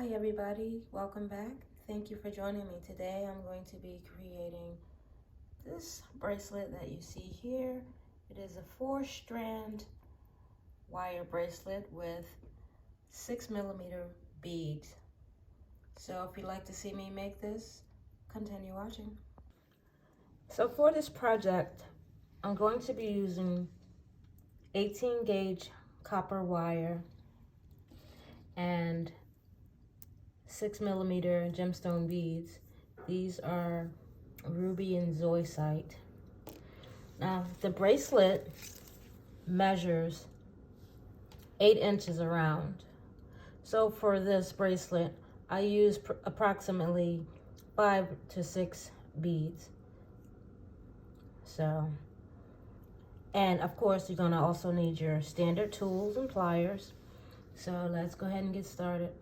Hi everybody, welcome back. Thank you for joining me today. I'm going to be creating this bracelet that you see here. It is a 4-strand wire bracelet with 6mm beads. So if you'd like to see me make this, continue watching. So for this project, I'm going to be using 18 gauge copper wire and 6mm gemstone beads. These are ruby and zoisite. Now the bracelet measures 8 inches around. So for this bracelet, I use approximately 5 to 6 beads. So, and of course you're gonna also need your standard tools and pliers. So let's go ahead and get started.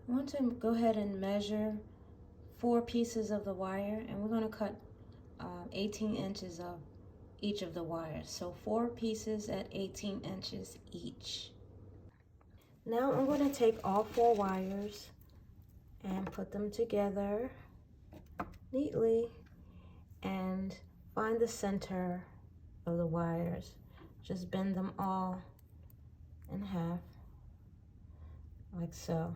I want to go ahead and measure 4 pieces of the wire, and we're going to cut 18 inches of each of the wires. So 4 pieces at 18 inches each. Now I'm going to take all 4 wires and put them together neatly and find the center of the wires. Just bend them all in half like so.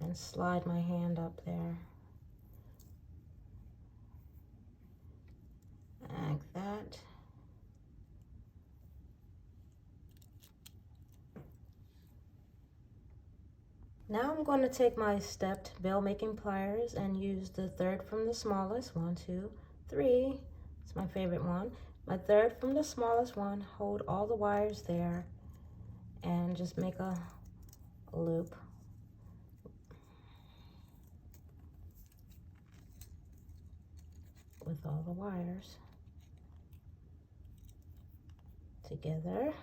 And slide my hand up there, like that. Now I'm going to take my stepped bell making pliers and use the third from the smallest, 1, 2, 3, it's my favorite one. My third from the smallest one, hold all the wires there and just make a loop. With all the wires together,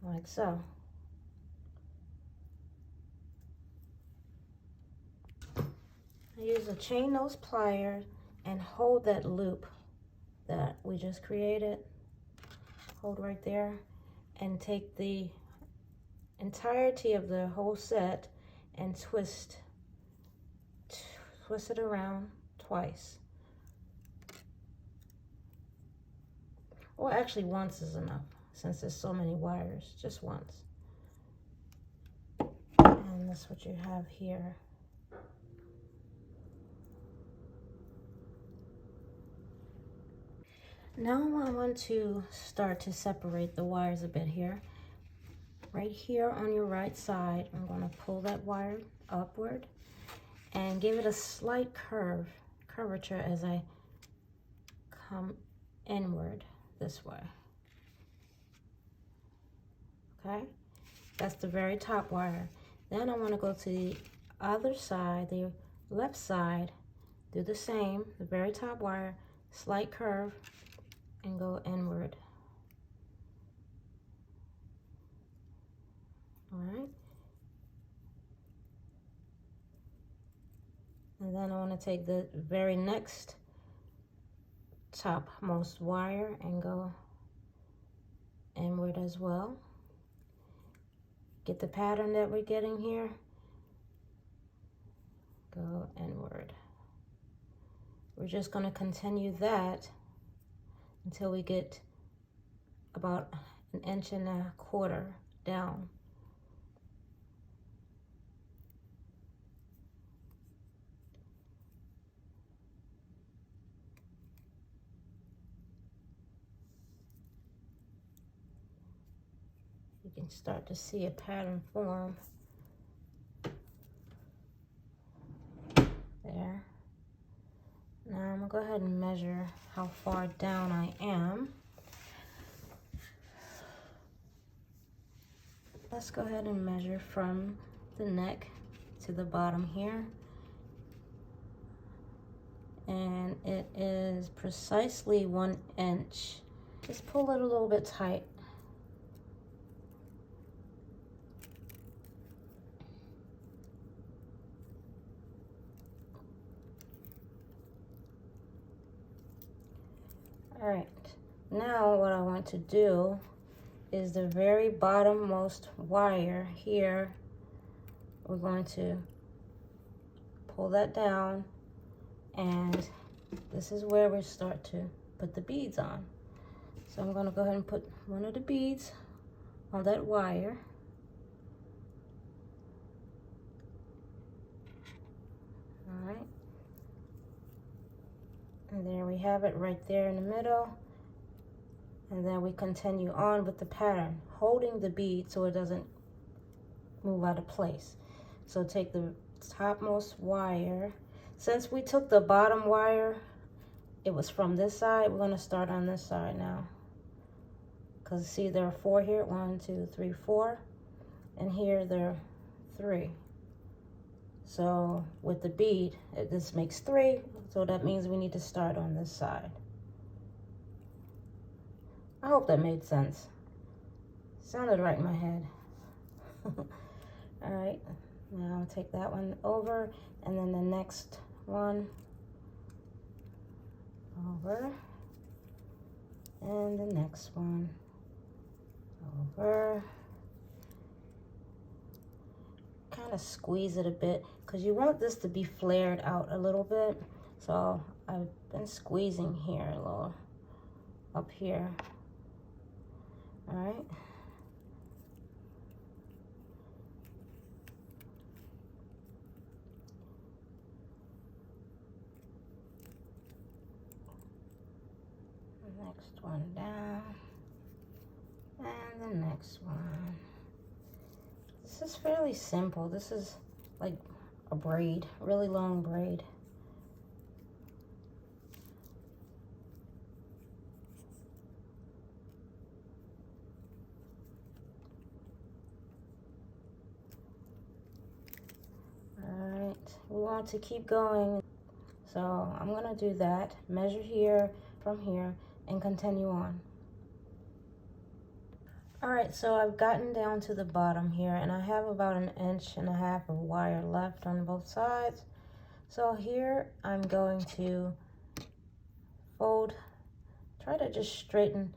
like so. I use a chain nose plier and hold that loop that we just created. Hold right there and take the entirety of the whole set and twist it around twice. Or actually once is enough, since there's so many wires, just once. And that's what you have here. Now I want to start to separate the wires a bit here. Right here on your right side, I'm going to pull that wire upward and give it a slight curvature as I come inward this way. Okay, that's the very top wire. Then I want to go to the other side, the left side, do the same, the very top wire, slight curve, and go inward. All right. And then I want to take the very next topmost wire and go inward as well. Get the pattern that we're getting here. Go inward. We're just going to continue that until we get about 1.25 inches down. You can start to see a pattern form there. Now I'm gonna go ahead and measure how far down I am. Let's go ahead and measure from the neck to the bottom here. And it is precisely 1 inch. Just pull it a little bit tight. All right, now what I want to do is the very bottommost wire here. We're going to pull that down, and this is where we start to put the beads on. So I'm going to go ahead and put one of the beads on that wire. All right. And there we have it right there in the middle. And then we continue on with the pattern, holding the bead so it doesn't move out of place. So take the topmost wire. Since we took the bottom wire, it was from this side, we're going to start on this side now. Because see, there are 4 here. 1, 2, 3, 4. And here there are 3. So with the bead, this makes 3. So that means we need to start on this side. I hope that made sense. Sounded right in my head. All right, now I'll take that one over, and then the next one over, and the next one over. Kind of squeeze it a bit because you want this to be flared out a little bit. So I've been squeezing here a little up here. All right. Next one down, and the next one. This is fairly simple. This is like a braid, really long braid. Alright, we want to keep going. So I'm gonna do that, measure here from here, and continue on. Alright, so I've gotten down to the bottom here, and I have about 1.5 inches of wire left on both sides. So here I'm going to fold, try to just straighten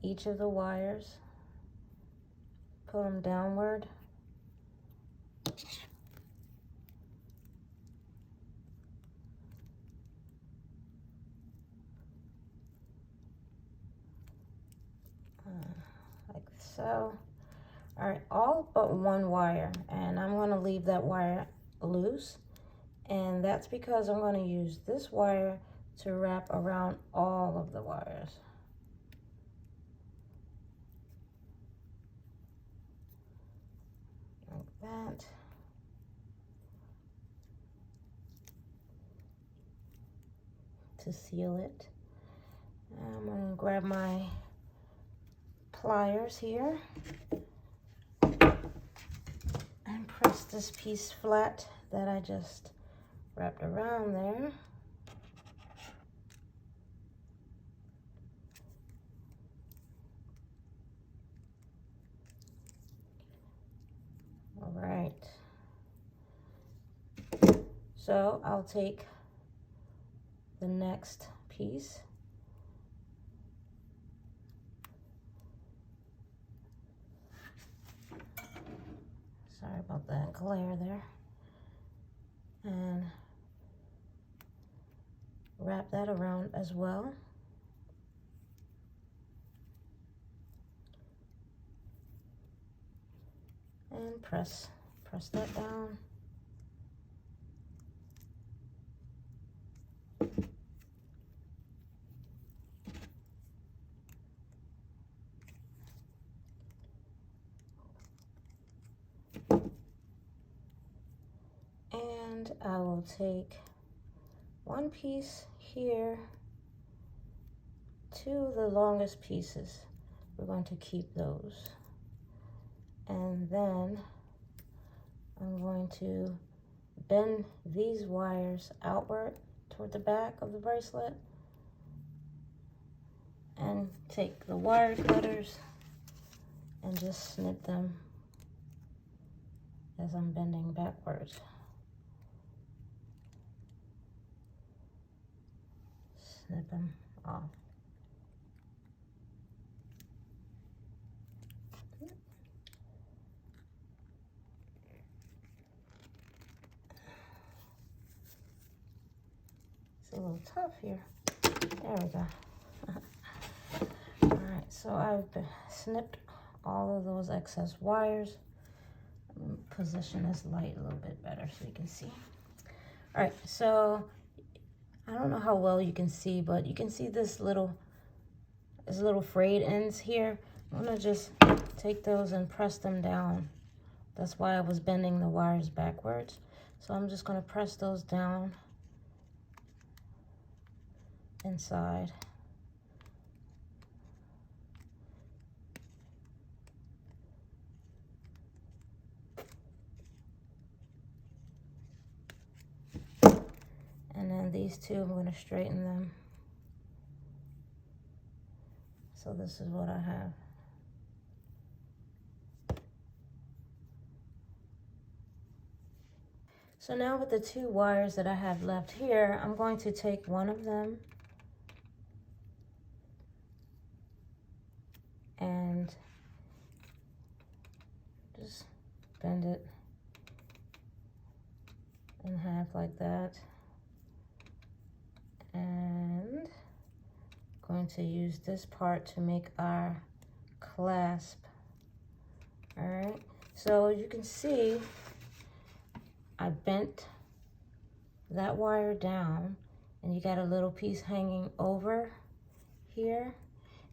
each of the wires, put them downward. Like so. All right, all but one wire, and I'm going to leave that wire loose, and that's because I'm going to use this wire to wrap around all of the wires. Like that. To seal it. I'm going to grab my pliers here and press this piece flat that I just wrapped around there. All right. So I'll take the next piece. Sorry about that glare there. And wrap that around as well. And press that down. And I will take one piece here, 2 of the longest pieces. We're going to keep those. And then I'm going to bend these wires outward toward the back of the bracelet and take the wire cutters and just snip them as I'm bending backwards. Snip them off. It's a little tough here. There we go. All right, so I've snipped all of those excess wires. Position this light a little bit better so you can see. All right, so I don't know how well you can see, but you can see this little frayed ends here. I'm gonna just take those and press them down. That's why I was bending the wires backwards. So I'm just gonna press those down inside. And then these two, I'm going to straighten them. So this is what I have. So now with the two wires that I have left here, I'm going to take one of them and just bend it in half like that. And going to use this part to make our clasp. All right, so you can see I bent that wire down and you got a little piece hanging over here,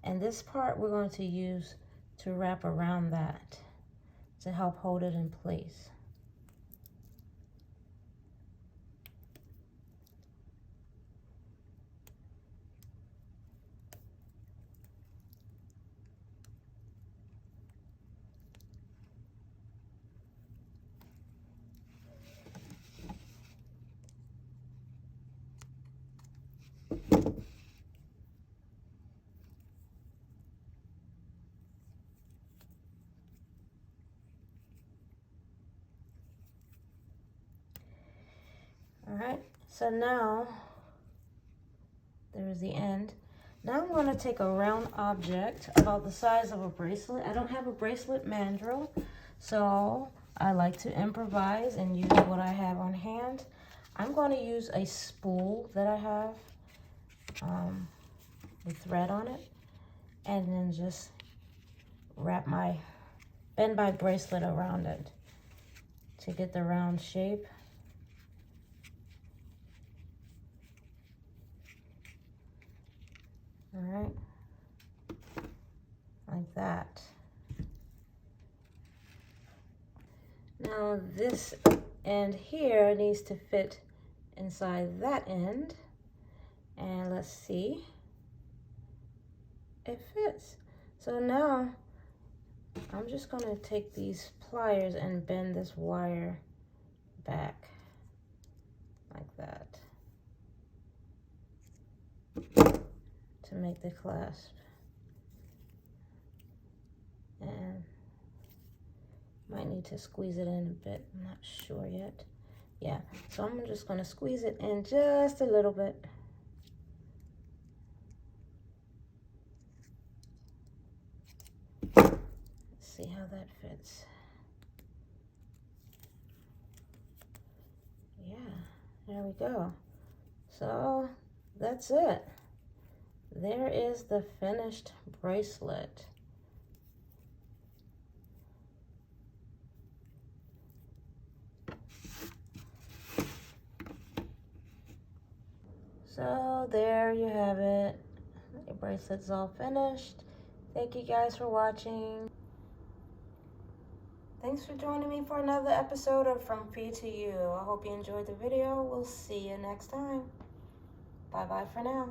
and this part we're going to use to wrap around that to help hold it in place. All right, so now there's the end. Now I'm going to take a round object about the size of a bracelet. I don't have a bracelet mandrel, so I like to improvise and use what I have on hand. I'm going to use a spool that I have with thread on it, and then just bend my bracelet around it to get the round shape. All right, like that. Now this end here needs to fit inside that end, and let's see, it fits. So now I'm just going to take these pliers and bend this wire back like that to make the clasp. And might need to squeeze it in a bit, I'm not sure yet. Yeah, so I'm just going to squeeze it in just a little bit. Let's see how that fits. Yeah, there we go. So that's it. There is the finished bracelet. So there you have it. Your bracelet's all finished. Thank you guys for watching. Thanks for joining me for another episode of From Fee to You. I hope you enjoyed the video. We'll see you next time. Bye-bye for now.